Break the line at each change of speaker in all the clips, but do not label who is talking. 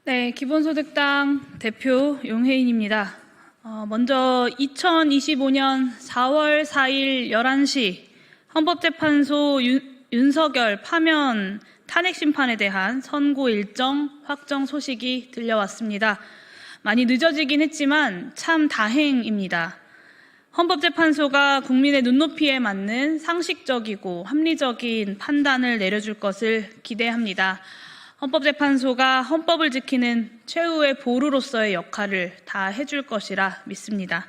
네, 기본소득당 대표 용혜인입니다. 먼저 2025년 4월 4일 11시 헌법재판소 윤석열 파면 탄핵 심판에 대한 선고 일정 확정 소식이 들려왔습니다. 많이 늦어지긴 했지만 참 다행입니다. 헌법재판소가 국민의 눈높이에 맞는 상식적이고 합리적인 판단을 내려줄 것을 기대합니다. 헌법재판소가 헌법을 지키는 최후의 보루로서의 역할을 다 해줄 것이라 믿습니다.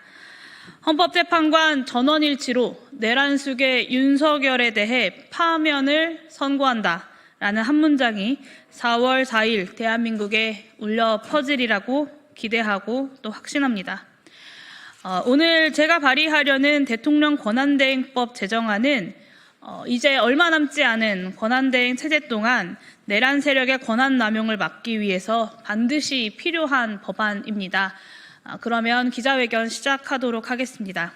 헌법재판관 전원일치로 내란숙의 윤석열에 대해 파면을 선고한다라는 한 문장이 4월 4일 대한민국에 울려 퍼지리라고 기대하고 또 확신합니다. 오늘 제가 발의하려는 대통령 권한대행법 제정안은 이제 얼마 남지 않은 권한대행 체제 동안 내란 세력의 권한 남용을 막기 위해서 반드시 필요한 법안입니다. 그러면 기자회견 시작하도록 하겠습니다.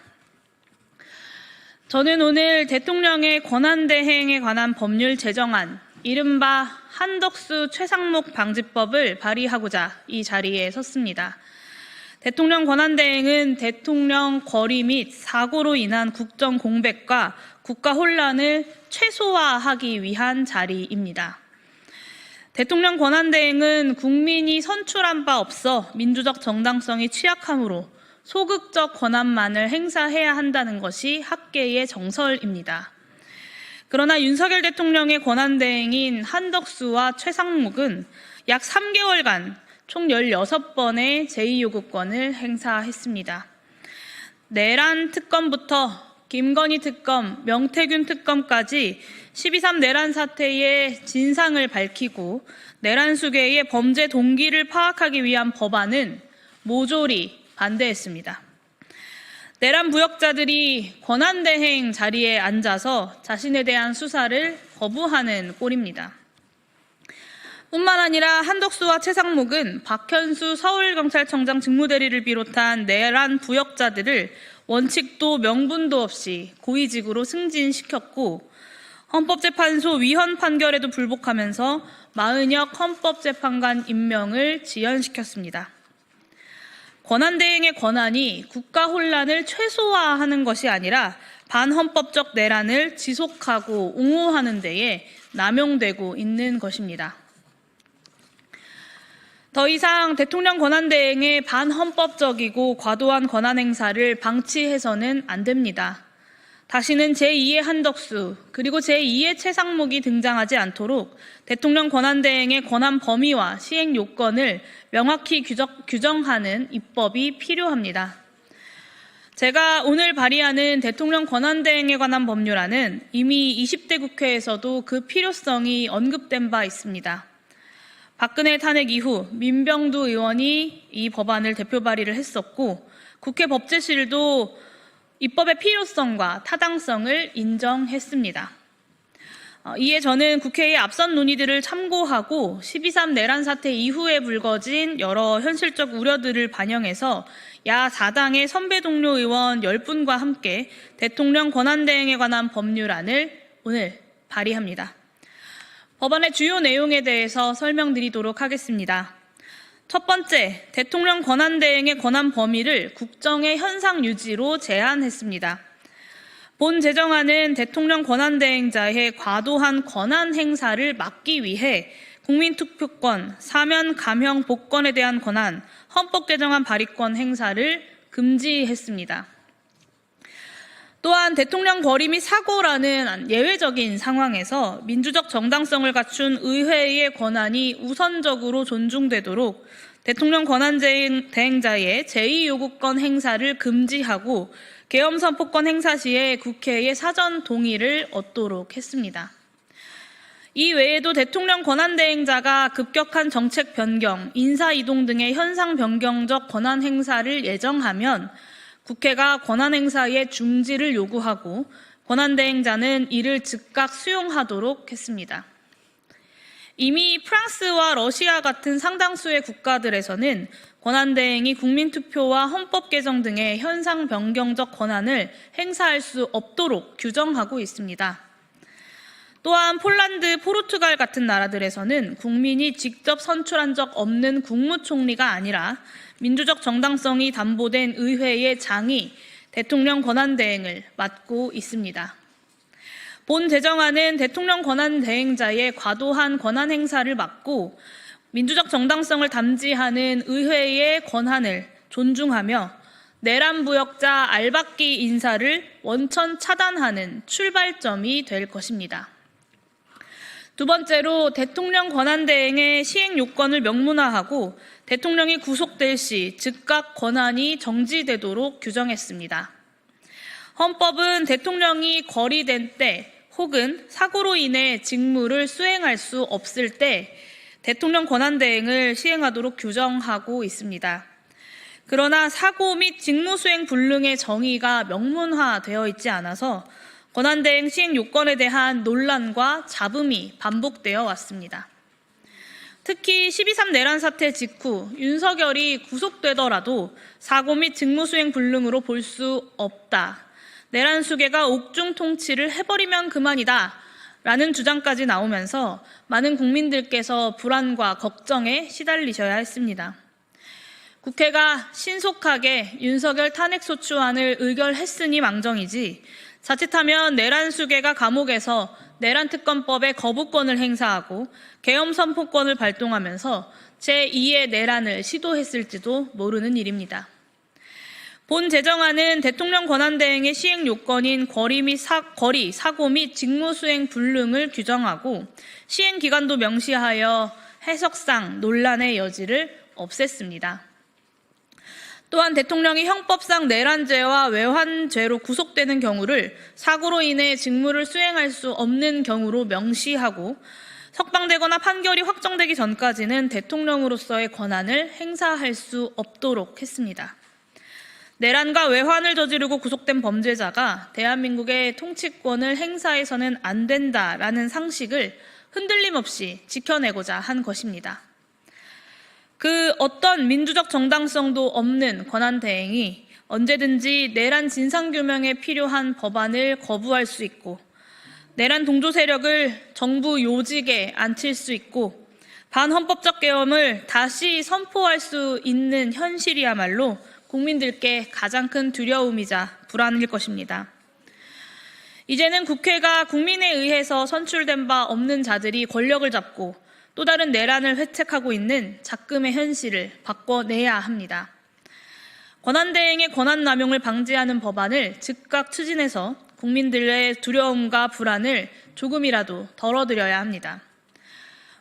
저는 오늘 대통령의 권한대행에 관한 법률 제정안, 이른바 한덕수 최상목 방지법을 발의하고자 이 자리에 섰습니다. 대통령 권한대행은 대통령 거리 및 사고로 인한 국정 공백과 국가 혼란을 최소화하기 위한 자리입니다. 대통령 권한대행은 국민이 선출한 바 없어 민주적 정당성이 취약하므로 소극적 권한만을 행사해야 한다는 것이 학계의 정설입니다. 그러나 윤석열 대통령의 권한대행인 한덕수와 최상목은 약 3개월간 총 16번의 제2요구권을 행사했습니다. 내란 특검부터 김건희 특검, 명태균 특검까지 12.3 내란 사태의 진상을 밝히고 내란 수괴의 범죄 동기를 파악하기 위한 법안은 모조리 반대했습니다. 내란 부역자들이 권한대행 자리에 앉아서 자신에 대한 수사를 거부하는 꼴입니다. 뿐만 아니라 한덕수와 최상목은 박현수 서울경찰청장 직무대리를 비롯한 내란 부역자들을 원칙도 명분도 없이 고위직으로 승진시켰고 헌법재판소 위헌 판결에도 불복하면서 마은혁 헌법재판관 임명을 지연시켰습니다. 권한대행의 권한이 국가 혼란을 최소화하는 것이 아니라 반헌법적 내란을 지속하고 옹호하는 데에 남용되고 있는 것입니다. 더 이상 대통령 권한대행의 반헌법적이고 과도한 권한 행사를 방치해서는 안 됩니다. 다시는 제2의 한덕수 그리고 제2의 최상목이 등장하지 않도록 대통령 권한대행의 권한 범위와 시행 요건을 명확히 규정하는 입법이 필요합니다. 제가 오늘 발의하는 대통령 권한대행에 관한 법률안은 이미 20대 국회에서도 그 필요성이 언급된 바 있습니다. 박근혜 탄핵 이후 민병두 의원이 이 법안을 대표 발의를 했었고 국회 법제실도 입법의 필요성과 타당성을 인정했습니다. 이에 저는 국회의 앞선 논의들을 참고하고 12.3 내란 사태 이후에 불거진 여러 현실적 우려들을 반영해서 야 4당의 선배 동료 의원 10분과 함께 대통령 권한대행에 관한 법률안을 오늘 발의합니다. 법안의 주요 내용에 대해서 설명드리도록 하겠습니다. 첫 번째, 대통령 권한대행의 권한 범위를 국정의 현상 유지로 제한했습니다. 본 제정안은 대통령 권한대행자의 과도한 권한 행사를 막기 위해 국민투표권, 사면 감형 복권에 대한 권한, 헌법 개정안 발의권 행사를 금지했습니다. 또한 대통령 거리 및 사고라는 예외적인 상황에서 민주적 정당성을 갖춘 의회의 권한이 우선적으로 존중되도록 대통령 권한대행자의 제2요구권 행사를 금지하고 계엄선포권 행사 시에 국회의 사전 동의를 얻도록 했습니다. 이 외에도 대통령 권한대행자가 급격한 정책 변경, 인사 이동 등의 현상 변경적 권한 행사를 예정하면 국회가 권한 행사의 중지를 요구하고 권한대행자는 이를 즉각 수용하도록 했습니다. 이미 프랑스와 러시아 같은 상당수의 국가들에서는 권한대행이 국민투표와 헌법 개정 등의 현상 변경적 권한을 행사할 수 없도록 규정하고 있습니다. 또한 폴란드, 포르투갈 같은 나라들에서는 국민이 직접 선출한 적 없는 국무총리가 아니라 민주적 정당성이 담보된 의회의 장이 대통령 권한대행을 맡고 있습니다. 본 제정안은 대통령 권한대행자의 과도한 권한 행사를 막고 민주적 정당성을 담지하는 의회의 권한을 존중하며 내란 부역자 알박기 인사를 원천 차단하는 출발점이 될 것입니다. 두 번째로 대통령 권한대행의 시행 요건을 명문화하고 대통령이 구속될 시 즉각 권한이 정지되도록 규정했습니다. 헌법은 대통령이 거리된 때 혹은 사고로 인해 직무를 수행할 수 없을 때 대통령 권한대행을 시행하도록 규정하고 있습니다. 그러나 사고 및 직무수행 불능의 정의가 명문화되어 있지 않아서 권한대행 시행 요건에 대한 논란과 잡음이 반복되어 왔습니다. 특히 12.3 내란 사태 직후 윤석열이 구속되더라도 사고 및 직무수행 불능으로 볼 수 없다. 내란 수괴가 옥중 통치를 해버리면 그만이다. 라는 주장까지 나오면서 많은 국민들께서 불안과 걱정에 시달리셔야 했습니다. 국회가 신속하게 윤석열 탄핵소추안을 의결했으니 망정이지 자칫하면 내란 수괴가 감옥에서 내란특검법의 거부권을 행사하고 계엄선포권을 발동하면서 제2의 내란을 시도했을지도 모르는 일입니다. 본 제정안은 대통령 권한대행의 시행 요건인 거리, 사고 및 직무수행 불능을 규정하고 시행 기간도 명시하여 해석상 논란의 여지를 없앴습니다. 또한 대통령이 형법상 내란죄와 외환죄로 구속되는 경우를 사고로 인해 직무를 수행할 수 없는 경우로 명시하고 석방되거나 판결이 확정되기 전까지는 대통령으로서의 권한을 행사할 수 없도록 했습니다. 내란과 외환을 저지르고 구속된 범죄자가 대한민국의 통치권을 행사해서는 안 된다라는 상식을 흔들림 없이 지켜내고자 한 것입니다. 그 어떤 민주적 정당성도 없는 권한대행이 언제든지 내란 진상규명에 필요한 법안을 거부할 수 있고 내란 동조 세력을 정부 요직에 앉힐 수 있고 반헌법적 계엄을 다시 선포할 수 있는 현실이야말로 국민들께 가장 큰 두려움이자 불안일 것입니다. 이제는 국회가 국민에 의해서 선출된 바 없는 자들이 권력을 잡고 또 다른 내란을 회책하고 있는 작금의 현실을 바꿔내야 합니다. 권한대행의 권한남용을 방지하는 법안을 즉각 추진해서 국민들의 두려움과 불안을 조금이라도 덜어드려야 합니다.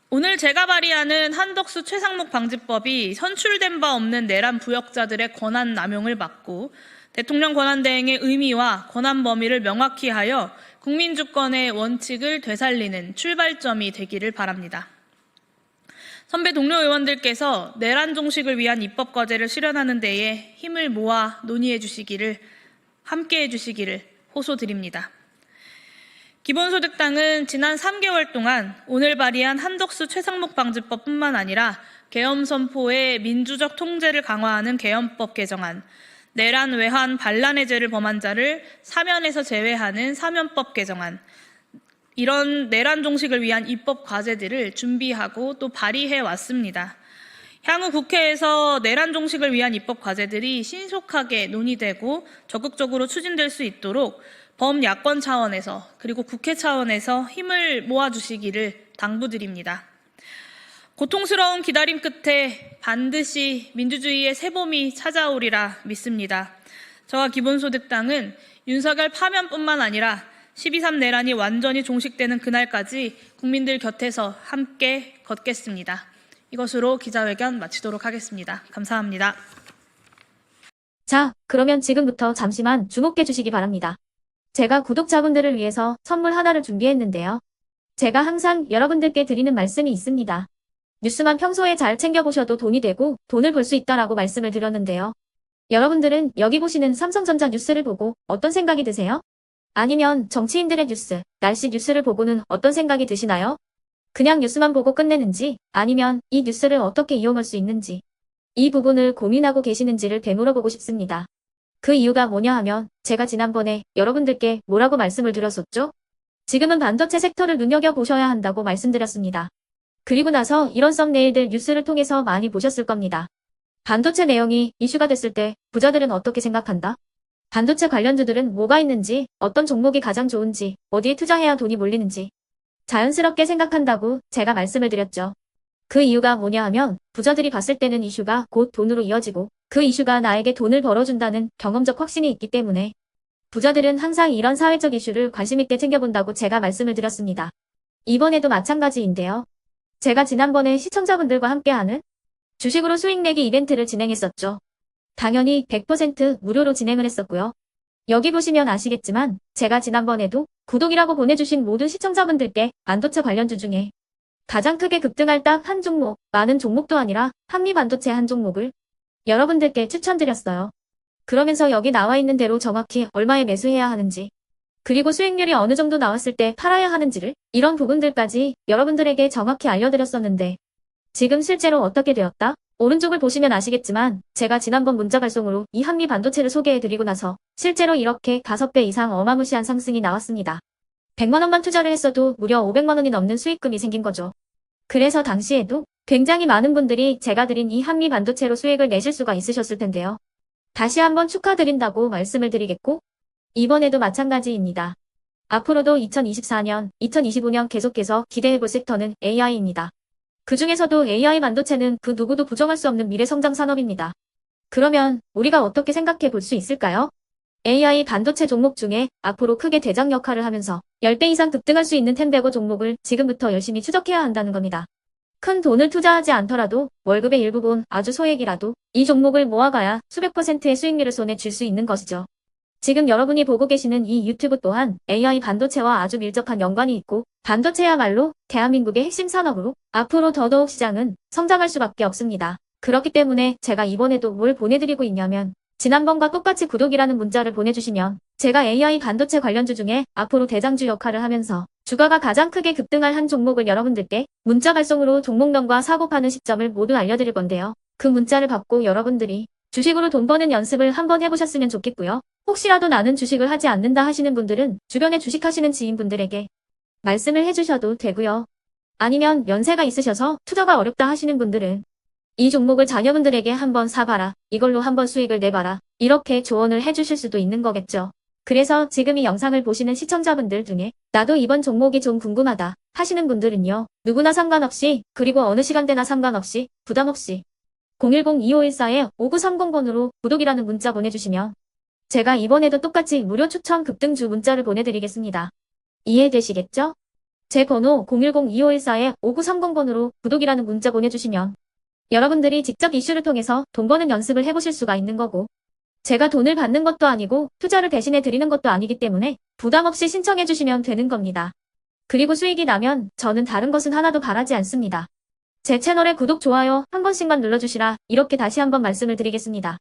오늘 제가 발의하는 한덕수 최상목 방지법이 선출된 바 없는 내란 부역자들의 권한 남용을 막고 대통령 권한대행의 의미와 권한 범위를 명확히 하여 국민주권의 원칙을 되살리는 출발점이 되기를 바랍니다. 선배 동료 의원들께서 내란 종식을 위한 입법 과제를 실현하는 데에 힘을 모아 논의해 주시기를, 함께해 주시기를 호소드립니다. 기본소득당은 지난 3개월 동안 오늘 발의한 한덕수 최상목 방지법뿐만 아니라 계엄 선포의 민주적 통제를 강화하는 계엄법 개정안, 내란, 외환, 반란의 죄를 범한 자를 사면에서 제외하는 사면법 개정안, 이런 내란 종식을 위한 입법 과제들을 준비하고 또 발의해 왔습니다. 향후 국회에서 내란 종식을 위한 입법 과제들이 신속하게 논의되고 적극적으로 추진될 수 있도록 범야권 차원에서 그리고 국회 차원에서 힘을 모아주시기를 당부드립니다. 고통스러운 기다림 끝에 반드시 민주주의의 새봄이 찾아오리라 믿습니다. 저와 기본소득당은 윤석열 파면뿐만 아니라 12.3 내란이 완전히 종식되는 그날까지 국민들 곁에서 함께 걷겠습니다. 이것으로 기자회견 마치도록 하겠습니다. 감사합니다.
자, 그러면 지금부터 잠시만 주목해 주시기 바랍니다. 제가 구독자분들을 위해서 선물 하나를 준비했는데요. 제가 항상 여러분들께 드리는 말씀이 있습니다. 뉴스만 평소에 잘 챙겨보셔도 돈이 되고 돈을 벌 수 있다라고 말씀을 드렸는데요. 여러분들은 여기 보시는 삼성전자 뉴스를 보고 어떤 생각이 드세요? 아니면 정치인들의 뉴스, 날씨 뉴스를 보고는 어떤 생각이 드시나요? 그냥 뉴스만 보고 끝내는지 아니면 이 뉴스를 어떻게 이용할 수 있는지 이 부분을 고민하고 계시는지를 되물어보고 싶습니다. 그 이유가 뭐냐 하면 제가 지난번에 여러분들께 뭐라고 말씀을 드렸었죠? 지금은 반도체 섹터를 눈여겨보셔야 한다고 말씀드렸습니다. 그리고 나서 이런 썸네일들 뉴스를 통해서 많이 보셨을 겁니다. 반도체 내용이 이슈가 됐을 때 부자들은 어떻게 생각한다? 반도체 관련주들은 뭐가 있는지, 어떤 종목이 가장 좋은지, 어디에 투자해야 돈이 몰리는지 자연스럽게 생각한다고 제가 말씀을 드렸죠. 그 이유가 뭐냐 하면 부자들이 봤을 때는 이슈가 곧 돈으로 이어지고 그 이슈가 나에게 돈을 벌어준다는 경험적 확신이 있기 때문에 부자들은 항상 이런 사회적 이슈를 관심 있게 챙겨본다고 제가 말씀을 드렸습니다. 이번에도 마찬가지인데요. 제가 지난번에 시청자분들과 함께하는 주식으로 수익 내기 이벤트를 진행했었죠. 당연히 100% 무료로 진행을 했었고요. 여기 보시면 아시겠지만 제가 지난번에도 구독이라고 보내주신 모든 시청자분들께 반도체 관련주 중에 가장 크게 급등할 딱 한 종목, 많은 종목도 아니라 한미반도체 한 종목을 여러분들께 추천드렸어요. 그러면서 여기 나와 있는 대로 정확히 얼마에 매수해야 하는지, 그리고 수익률이 어느 정도 나왔을 때 팔아야 하는지를 이런 부분들까지 여러분들에게 정확히 알려드렸었는데 지금 실제로 어떻게 되었다? 오른쪽을 보시면 아시겠지만 제가 지난번 문자 발송으로 이 한미반도체를 소개해드리고 나서 실제로 이렇게 5배 이상 어마무시한 상승이 나왔습니다. 100만 원만 투자를 했어도 무려 500만 원이 넘는 수익금이 생긴 거죠. 그래서 당시에도 굉장히 많은 분들이 제가 드린 이 한미반도체로 수익을 내실 수가 있으셨을 텐데요. 다시 한번 축하드린다고 말씀을 드리겠고 이번에도 마찬가지입니다. 앞으로도 2024년, 2025년 계속해서 기대해볼 섹터는 AI입니다. 그 중에서도 AI 반도체는 그 누구도 부정할 수 없는 미래 성장 산업입니다. 그러면 우리가 어떻게 생각해 볼 수 있을까요? AI 반도체 종목 중에 앞으로 크게 대장 역할을 하면서 10배 이상 급등할 수 있는 텐베고 종목을 지금부터 열심히 추적해야 한다는 겁니다. 큰 돈을 투자하지 않더라도 월급의 일부분 아주 소액이라도 이 종목을 모아가야 수백 %의 수익률을 손에 쥘 수 있는 것이죠. 지금 여러분이 보고 계시는 이 유튜브 또한 AI 반도체와 아주 밀접한 연관이 있고 반도체야말로 대한민국의 핵심 산업으로 앞으로 더더욱 시장은 성장할 수밖에 없습니다. 그렇기 때문에 제가 이번에도 뭘 보내드리고 있냐면 지난번과 똑같이 구독이라는 문자를 보내주시면 제가 AI 반도체 관련주 중에 앞으로 대장주 역할을 하면서 주가가 가장 크게 급등할 한 종목을 여러분들께 문자 발송으로 종목명과 사고 파는 시점을 모두 알려드릴 건데요. 그 문자를 받고 여러분들이 주식으로 돈 버는 연습을 한번 해보셨으면 좋겠고요. 혹시라도 나는 주식을 하지 않는다 하시는 분들은 주변에 주식하시는 지인분들에게 말씀을 해주셔도 되고요. 아니면 연세가 있으셔서 투자가 어렵다 하시는 분들은 이 종목을 자녀분들에게 한번 사봐라. 이걸로 한번 수익을 내봐라. 이렇게 조언을 해주실 수도 있는 거겠죠. 그래서 지금 이 영상을 보시는 시청자분들 중에 나도 이번 종목이 좀 궁금하다 하시는 분들은요. 누구나 상관없이 그리고 어느 시간대나 상관없이 부담없이 010-2514-5930번으로 구독이라는 문자 보내주시면 제가 이번에도 똑같이 무료 추천 급등주 문자를 보내드리겠습니다. 이해되시겠죠? 제 번호 010-2514-5930번으로 구독이라는 문자 보내주시면 여러분들이 직접 이슈를 통해서 돈 버는 연습을 해보실 수가 있는 거고 제가 돈을 받는 것도 아니고 투자를 대신해 드리는 것도 아니기 때문에 부담 없이 신청해 주시면 되는 겁니다. 그리고 수익이 나면 저는 다른 것은 하나도 바라지 않습니다. 제 채널에 구독, 좋아요 한 번씩만 눌러주시라 이렇게 다시 한번 말씀을 드리겠습니다.